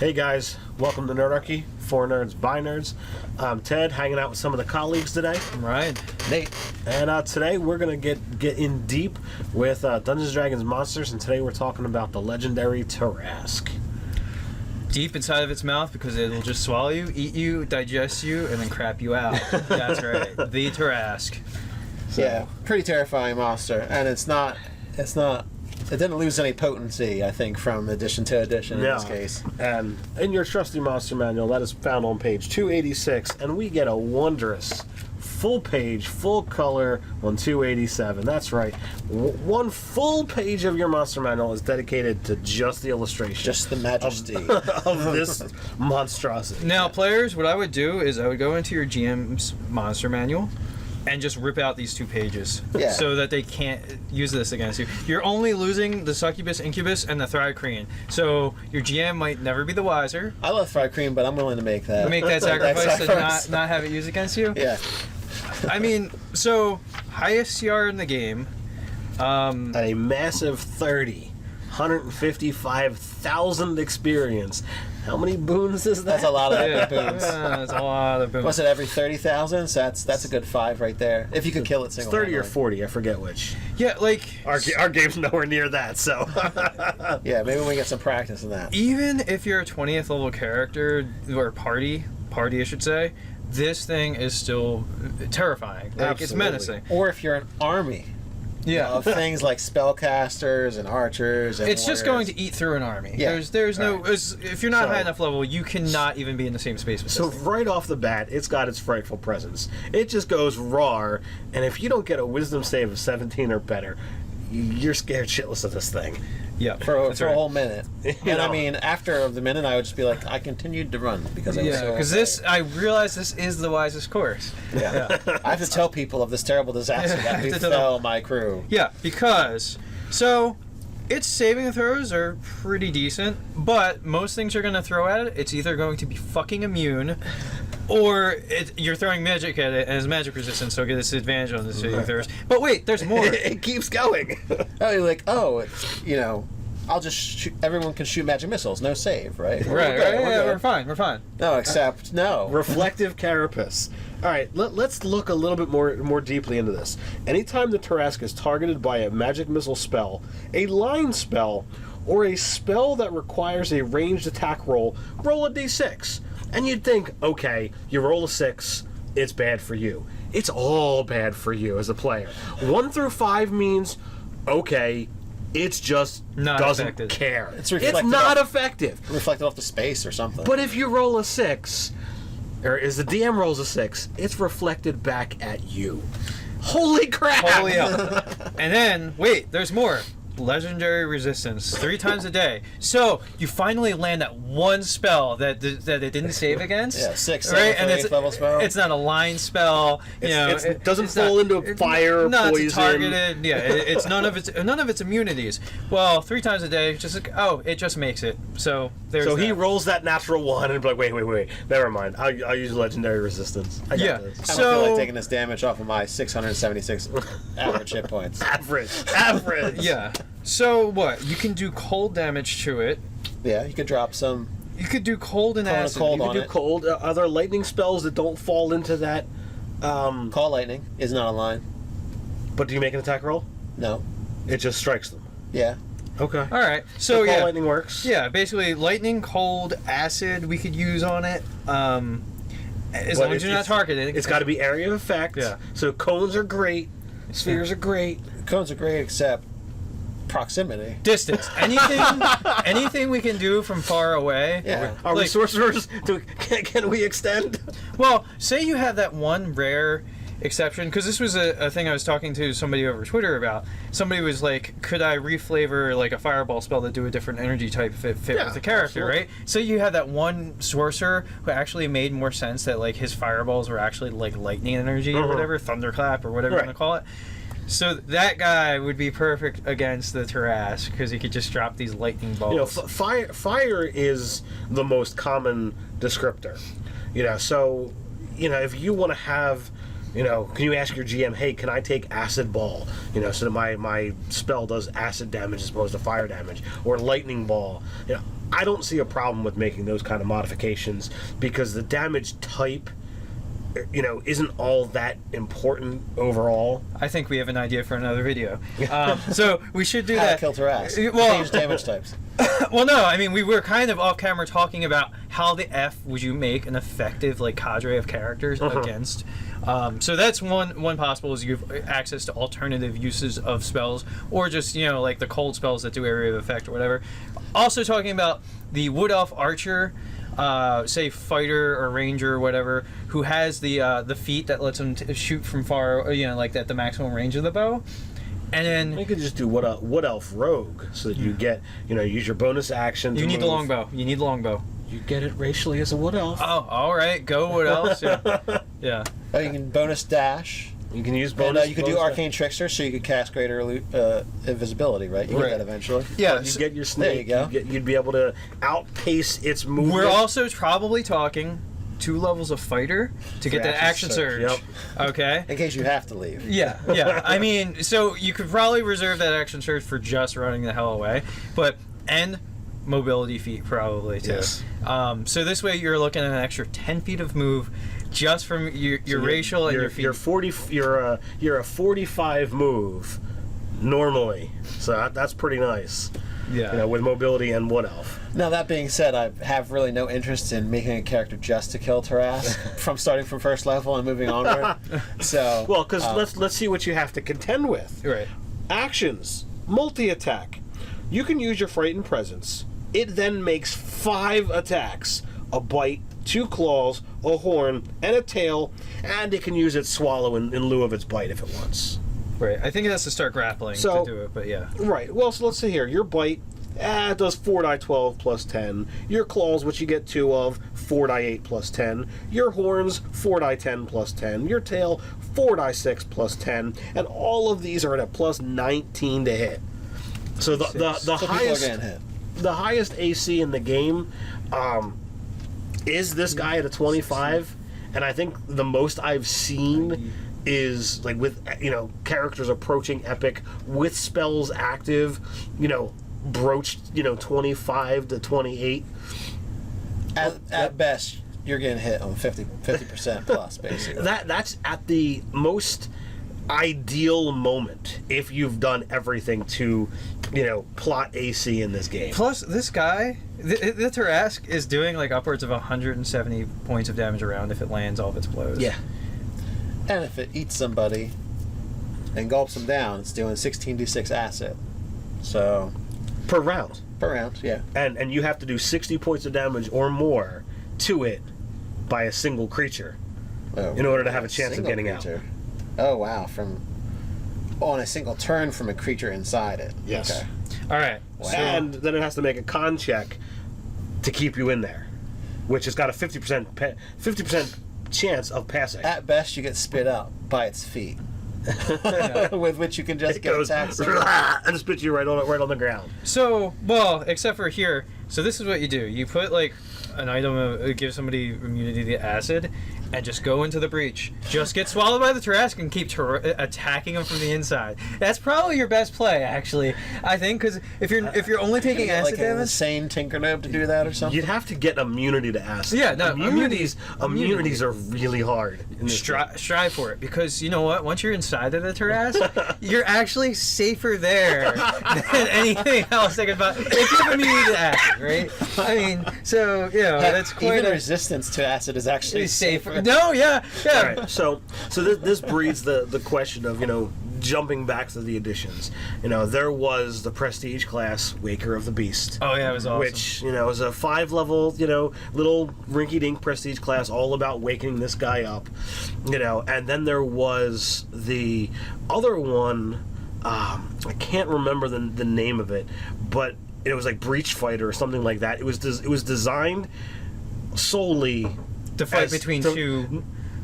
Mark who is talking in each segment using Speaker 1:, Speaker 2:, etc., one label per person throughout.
Speaker 1: Hey guys, welcome to Nerdarchy, for nerds, by nerds. I'm Ted, hanging out with some of the colleagues today.
Speaker 2: Ryan.
Speaker 3: Nate.
Speaker 1: And today we're going to get in deep with Dungeons & Dragons monsters, and today we're talking about the legendary Tarrasque.
Speaker 2: Deep inside of its mouth because it'll just swallow you, eat you, digest you, and then crap you out. That's right. The Tarrasque.
Speaker 3: So. Yeah, pretty terrifying monster, and it didn't lose any potency, I think, from edition to edition in this case.
Speaker 1: And in your trusty monster manual, that is found on page 286, and we get a wondrous full page, full color on 287. That's right. One full page of your monster manual is dedicated to just the illustration.
Speaker 3: Just the majesty.
Speaker 1: of this monstrosity.
Speaker 2: Now, players, what I would do is I would go into your GM's monster manual and just rip out these 2 pages so that they can't use this against you. You're only losing the Succubus, Incubus, and the Thri-Kreen. So your GM might never be the wiser.
Speaker 3: I love Thri-Kreen, but I'm willing to make that.
Speaker 2: Make that sacrifice and not have it used against you?
Speaker 3: Yeah.
Speaker 2: I mean, so, highest CR in the game.
Speaker 1: At a massive 30. 155,000 experience. How many boons is that?
Speaker 3: That's a lot of boons.
Speaker 2: That's a lot of boons.
Speaker 3: What's it, every 30,000? So that's a good 5 right there. If you could kill it single
Speaker 1: 30 or 40, I forget which.
Speaker 2: Yeah, like...
Speaker 1: Our game's nowhere near that, so...
Speaker 3: Yeah, maybe we get some practice in that.
Speaker 2: Even if you're a 20th level character, or party I should say, this thing is still terrifying. Like, it's menacing.
Speaker 3: Or if you're an army. Of things like spellcasters and archers and
Speaker 2: it's
Speaker 3: warriors.
Speaker 2: Just going to eat through an army.
Speaker 3: Yeah.
Speaker 2: There's no... If you're not high enough level, you cannot even be in the same space with
Speaker 1: So
Speaker 2: this thing.
Speaker 1: right off the bat, it's got its frightful presence. It just goes roar, and if you don't get a wisdom save of 17 or better, you're scared shitless of this thing.
Speaker 2: Yeah,
Speaker 3: for a whole minute. And I mean, after the minute, I would just be like, I continued to run because I was so
Speaker 2: because I realized this is the wisest course.
Speaker 3: Yeah. I have to tell people of this terrible disaster that befell my crew.
Speaker 2: Yeah, because its saving throws are pretty decent, but most things you're going to throw at it, it's either going to be fucking immune, or you're throwing magic at it and it's magic resistant, so it gets advantage on the saving throws. But wait, there's more.
Speaker 1: It keeps going.
Speaker 3: You're like, I'll just shoot, everyone can shoot magic missiles, no save, right?
Speaker 2: Right, we're fine.
Speaker 3: No, except, no.
Speaker 1: Reflective carapace. Alright, let's look a little bit more deeply into this. Anytime the Tarrasque is targeted by a magic missile spell, a line spell, or a spell that requires a ranged attack roll a d6. And you'd think, okay, you roll a 6, it's bad for you. It's all bad for you as a player. 1 through 5 means, okay, it's just doesn't care.
Speaker 3: It's
Speaker 1: not effective.
Speaker 3: Reflected off the space or something.
Speaker 1: But if you roll a 6, or as the DM rolls a 6, it's reflected back at you. Holy crap!
Speaker 2: Holy hell. And then, wait, there's more. Legendary resistance 3 times a day. So you finally land that one spell that it didn't save against.
Speaker 3: Yeah, 6,
Speaker 2: right? And
Speaker 3: it's level spell.
Speaker 2: It's not a line spell.
Speaker 1: It doesn't fall into fire, poison.
Speaker 2: It's targeted. Yeah, it's none of its immunities. Well, 3 times a day, just like it just makes it. So there's.
Speaker 1: So he rolls that natural 1 and be like, wait, never mind. I'll use legendary resistance. I got this.
Speaker 3: I don't feel like taking this damage off of my 676 average hit points.
Speaker 1: Average.
Speaker 2: Yeah. So what? You can do cold damage to it.
Speaker 3: Yeah, you could drop some.
Speaker 2: You could do cold and acid.
Speaker 1: You could do cold. Are there lightning spells that don't fall into that?
Speaker 3: Call lightning is not online.
Speaker 1: But do you make an attack roll?
Speaker 3: No.
Speaker 1: It just strikes them.
Speaker 3: Yeah.
Speaker 1: Okay.
Speaker 2: All right. So
Speaker 1: call lightning works.
Speaker 2: Yeah, basically lightning, cold, acid. We could use on it. As long as you're not targeting.
Speaker 1: It's got to be area of effect.
Speaker 2: Yeah.
Speaker 1: So cones are great. Spheres are great.
Speaker 3: Cones are great, except proximity.
Speaker 2: Distance. Anything we can do from far away.
Speaker 3: Yeah.
Speaker 1: Are we sorcerers? Can we extend?
Speaker 2: Well, say you have that one rare exception, because this was a thing I was talking to somebody over Twitter about. Somebody was like, could I reflavor like a fireball spell that do a different energy type fit with the character, absolutely. Right? So you had that one sorcerer who actually made more sense that like his fireballs were actually like lightning energy or whatever, thunderclap or whatever you want to call it. So that guy would be perfect against the Tarrasque because he could just drop these lightning bolts.
Speaker 1: Fire is the most common descriptor. So if you want to have, can you ask your GM, hey, can I take acid ball? So that my spell does acid damage as opposed to fire damage, or lightning ball. I don't see a problem with making those kind of modifications because the damage type, isn't all that important overall.
Speaker 2: I think we have an idea for another video. So we should do
Speaker 3: How
Speaker 2: that.
Speaker 3: to kill Tarrasque.
Speaker 2: Well,
Speaker 3: Change damage types.
Speaker 2: Well, no, I mean, we were kind of off camera talking about how the F would you make an effective cadre of characters against. So that's one possible is you have access to alternative uses of spells, or just like the cold spells that do area of effect or whatever. Also talking about the Wood Elf Archer, say fighter or ranger or whatever, who has the feat that lets him shoot from far, like at the maximum range of the bow. And then
Speaker 1: you could just do Wood Elf Rogue, so that you get, use your bonus action.
Speaker 2: You need
Speaker 1: move.
Speaker 2: the longbow. You need the longbow.
Speaker 1: You get it racially as a Wood Elf.
Speaker 2: Oh, all right. Go Wood Elves. Yeah.
Speaker 3: Oh, you can bonus dash.
Speaker 1: You can use bonus.
Speaker 3: And you can do Arcane Trickster, so you could cast greater invisibility, right? You get that eventually.
Speaker 2: Yeah.
Speaker 1: You get your snake.
Speaker 3: There you go.
Speaker 1: You'd be able to outpace its movement.
Speaker 2: We're also probably talking 2 levels of fighter to get that action surge.
Speaker 1: Yep.
Speaker 2: Okay.
Speaker 3: In case you have to leave.
Speaker 2: Yeah. I mean, so you could probably reserve that action surge for just running the hell away, and mobility feat probably too.
Speaker 1: Yes.
Speaker 2: So this way you're looking at an extra 10 feet of move just from your racial and your feet.
Speaker 1: You're a 45 move normally, so that's pretty nice.
Speaker 2: Yeah.
Speaker 1: With mobility and Wood Elf.
Speaker 3: Now, that being said, I have really no interest in making a character just to kill Tarrasque from starting from first level and moving onward. So,
Speaker 1: well, because let's see what you have to contend with.
Speaker 2: Right.
Speaker 1: Actions, multi-attack. You can use your Frightened Presence. It then makes 5 attacks: a bite, 2 claws, a horn, and a tail, and it can use its swallow in lieu of its bite if it wants.
Speaker 2: Right. I think it has to start grappling to do it, but yeah.
Speaker 1: Right. Well, so let's see here. Your bite, it does 4 die 12 plus 10. Your claws, which you get 2 of, 4 die 8 plus 10. Your horns, 4 die 10 plus 10. Your tail, 4 die 6 plus 10. And all of these are at a plus 19 to hit. So the highest
Speaker 3: hit.
Speaker 1: The highest AC in the game is this guy at a 25, and I think the most I've seen is with characters approaching epic with spells active, broached 25 to 28.
Speaker 3: At best, you're getting hit on 50% plus, basically.
Speaker 1: That's at the most ideal moment if you've done everything to plot AC in this game.
Speaker 2: Plus, this guy, the Tarrasque, is doing upwards of 170 points of damage around if it lands all of its blows.
Speaker 1: Yeah.
Speaker 3: And if it eats somebody and gulps them down, it's doing 16d6 acid. So
Speaker 1: Per round.
Speaker 3: per round, yeah.
Speaker 1: And you have to do 60 points of damage or more to it by a single creature in order to have a chance of getting out.
Speaker 3: Oh wow! On a single turn from a creature inside it.
Speaker 1: Yes.
Speaker 3: Okay.
Speaker 2: All right.
Speaker 3: Wow.
Speaker 1: And then it has to make a con check to keep you in there, which has got a 50% chance of passing.
Speaker 3: At best, you get spit out by its feet, with which you can just
Speaker 1: It
Speaker 3: get
Speaker 1: goes
Speaker 3: attacks.
Speaker 1: and spits you right on the ground.
Speaker 2: So, except for here, so this is what you do. You put an item, give somebody immunity to acid, and just go into the breach. Just get swallowed by the Tarrasque and keep attacking them from the inside. That's probably your best play, actually. I think, because if you're only taking acid
Speaker 3: an
Speaker 2: damage,
Speaker 3: insane Tinkernob to do that or something.
Speaker 1: You'd have to get immunity to acid.
Speaker 2: Yeah, no,
Speaker 1: immunities are really hard. In this game.
Speaker 2: strive for it, because you know what? Once you're inside of the Tarrasque, you're actually safer there than anything else. If you have immunity to acid, right? I mean, so that's quite
Speaker 3: even resistance to acid is actually
Speaker 2: safer. No, yeah.
Speaker 1: All right, so this breeds the question of jumping back to the additions. There was the prestige class Waker of the Beast.
Speaker 2: Oh yeah, it was awesome.
Speaker 1: Which is a 5-level little rinky-dink prestige class all about waking this guy up. And then there was the other one. I can't remember the name of it, but it was like Breach Fighter or something like that. It was designed solely
Speaker 2: to fight between two.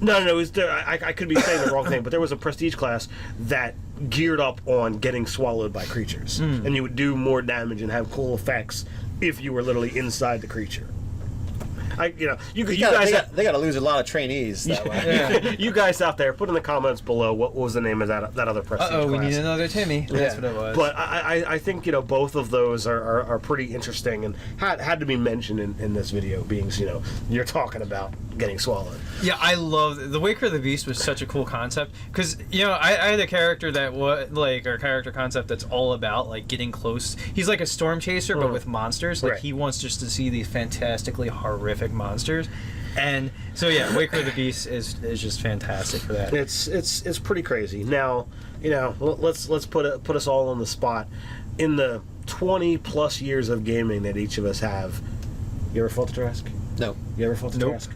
Speaker 1: No, it was I could be saying the wrong thing, but there was a prestige class that geared up on getting swallowed by creatures, and you would do more damage and have cool effects if you were literally inside the creature. You
Speaker 3: They
Speaker 1: guys,
Speaker 3: got to lose a lot of trainees that way.
Speaker 1: you guys out there, put in the comments below what was the name of that other prestige class.
Speaker 2: we need another Timmy. That's what it was.
Speaker 1: But I think both of those are pretty interesting and had to be mentioned in this video, being you're talking about getting swallowed.
Speaker 2: Yeah, I love the Waker of the Beast was such a cool concept because I had a character that was our character concept that's all about getting close. He's like a storm chaser but with monsters.
Speaker 1: Right.
Speaker 2: He wants just to see these fantastically horrific monsters. And so yeah, Waker of the Beast is just fantastic for that.
Speaker 1: It's pretty crazy. Now, let's put us all on the spot. In the 20+ years of gaming that each of us have, you ever fought the Tarrasque?
Speaker 3: No.
Speaker 1: You ever fought the
Speaker 2: Nope.
Speaker 1: Tarrasque?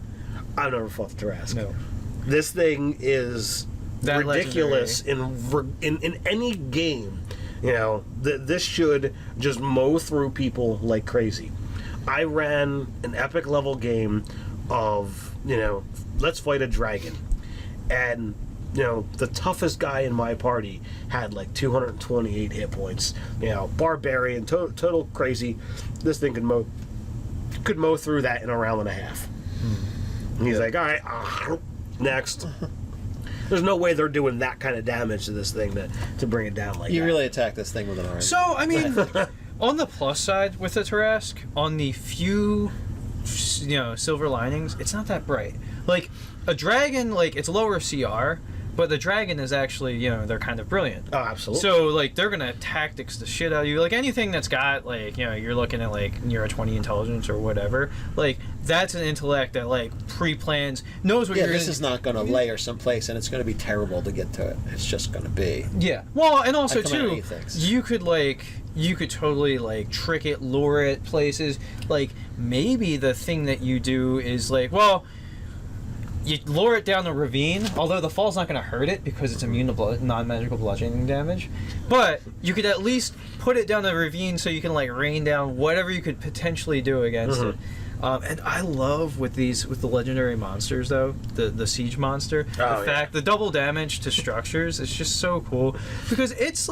Speaker 1: I've never fought the Tarrasque.
Speaker 2: No.
Speaker 1: This thing is
Speaker 2: That
Speaker 1: ridiculous in any game. This should just mow through people like crazy. I ran an epic level game of let's fight a dragon, and the toughest guy in my party had 228 hit points. Barbarian, total crazy. This thing could mow through that in a round and a half. And he's like, all right, next. There's no way they're doing that kind of damage to this thing to bring it down like that.
Speaker 3: You really attack this thing with an arm.
Speaker 2: So I mean, on the plus side with the Tarrasque, on the few silver linings, it's not that bright. Like a dragon, it's lower CR, but the dragon is actually they're kind of brilliant.
Speaker 1: Oh, absolutely.
Speaker 2: So they're gonna tactics the shit out of you. Anything that's got you're looking at near a 20 intelligence or whatever. That's an intellect that pre-plans, knows what you're
Speaker 3: this
Speaker 2: gonna.
Speaker 3: is not going to layer someplace, and it's going to be terrible to get to it. It's just going to be.
Speaker 2: Yeah. Well, and also
Speaker 3: I come out
Speaker 2: too,
Speaker 3: of things.
Speaker 2: you could totally trick it, lure it places. Maybe the thing that you do is you lure it down the ravine, although the fall's not going to hurt it because it's immune to non-magical bludgeoning damage. But you could at least put it down the ravine so you can rain down whatever you could potentially do against it. And I love with the legendary monsters though, the siege monster. The double damage to structures is just so cool because it's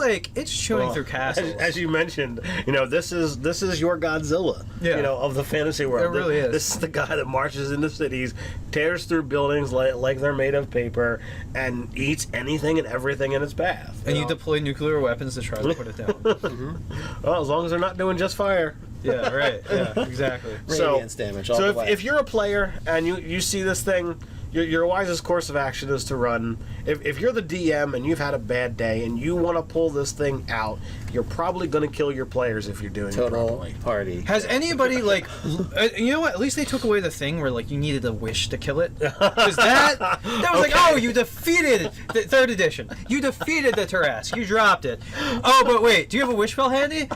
Speaker 2: chewing through castles.
Speaker 1: As you mentioned, this is your Godzilla.
Speaker 2: Yeah.
Speaker 1: Of the fantasy world.
Speaker 2: It really is.
Speaker 1: This is the guy that marches into cities, tears through buildings like they're made of paper, and eats anything and everything in its path.
Speaker 2: And you deploy nuclear weapons to try to put it down.
Speaker 1: Well, as long as they're not doing just fire.
Speaker 2: Yeah, right. Yeah, exactly.
Speaker 3: Radiance damage all the way.
Speaker 1: If you're a player and you see this thing, your wisest course of action is to run. If you're the DM and you've had a bad day and you want to pull this thing out, you're probably going to kill your players if you're doing it properly.
Speaker 3: Party.
Speaker 2: Has anybody you know what? At least they took away the thing where you needed a wish to kill it, because that was you defeated the 3rd edition. You defeated the Tarrasque. You dropped it. Oh, but wait, do you have a wish spell handy?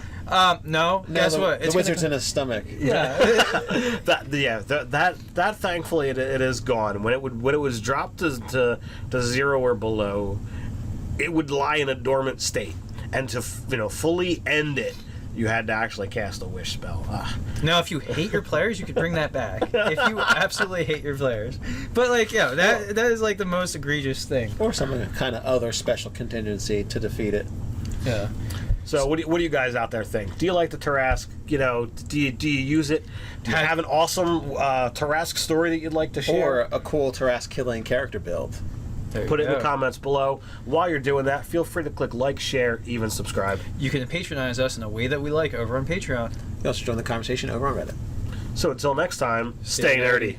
Speaker 2: No. Guess what?
Speaker 3: The wizard's in his stomach.
Speaker 2: Yeah.
Speaker 1: that thankfully it is gone. When it was dropped to 0 or below, it would lie in a dormant state, and to fully end it, you had to actually cast a wish spell.
Speaker 2: Now, if you hate your players, you could bring that back. If you absolutely hate your players, but that is the most egregious thing.
Speaker 3: Or some kind of other special contingency to defeat it.
Speaker 2: Yeah.
Speaker 1: So what do you guys out there think? Do you like the Tarrasque? Do you use it? Do you have an awesome Tarrasque story that you'd like to share?
Speaker 3: Or a cool Tarrasque killing character build?
Speaker 1: Put it in the comments below. While you're doing that, feel free to click like, share, even subscribe.
Speaker 2: You can patronize us in a way that we like over on Patreon.
Speaker 3: You also join the conversation over on Reddit.
Speaker 1: So until next time, stay nerdy.